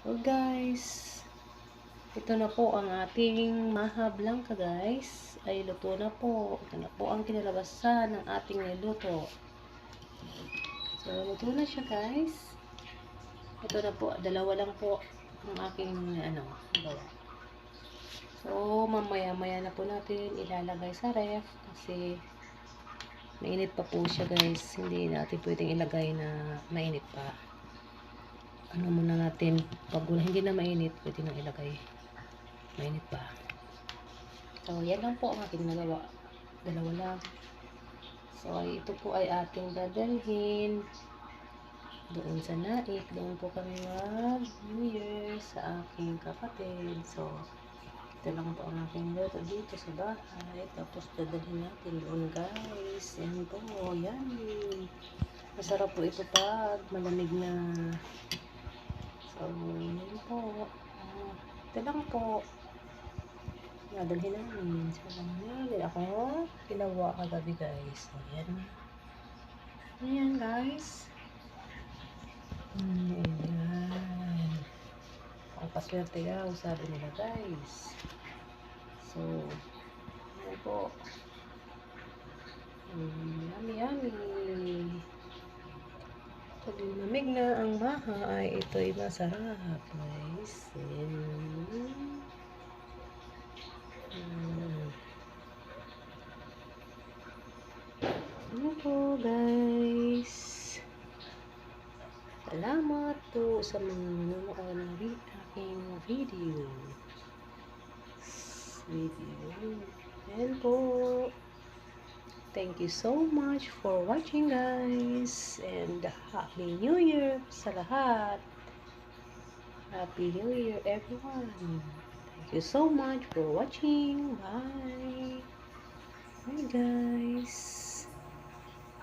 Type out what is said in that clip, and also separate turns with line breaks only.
So guys, ito na po ang ating maha blanca guys. Ay luto na po. Ito na po ang kinalabasan ng ating niluto. So luto na siya guys. Ito na po, dalawa lang po ang aking gawa. So mamaya-maya na po natin ilalagay sa ref kasi mainit pa po siya guys. Hindi natin pwedeng ilagay na mainit pa. Ano muna natin, pag hindi na mainit, pwede nang ilagay. Mainit pa. So, yan lang po ang aking nagawa. Dalawa lang. So, ito po ay ating dadalhin doon sa Naik. Doon po kami mag-New Year sa aking kapatid. So, ito lang po ang aking luto dito sa bahay. Tapos, dadalhin natin doon guys. Yan po. Yan. Masarap po ito pag malamig na. So, yun po. Ito lang po. Nadalhin namin. So, namin ako ginawa kagabi guys. So, yan. Ayan guys. Ayan. Ang paswerte yaw, sabi nila guys. So, yan po. Yummy, yummy. Pag lumamig na ang maha ay ito'y masarap guys. Ano po guys. Salamat po sa mga nanonood ng aking video. Ayan po. Thank you so much for watching guys. And Happy New Year sa lahat. Happy New Year everyone. Thank you so much for watching. Bye. Bye guys.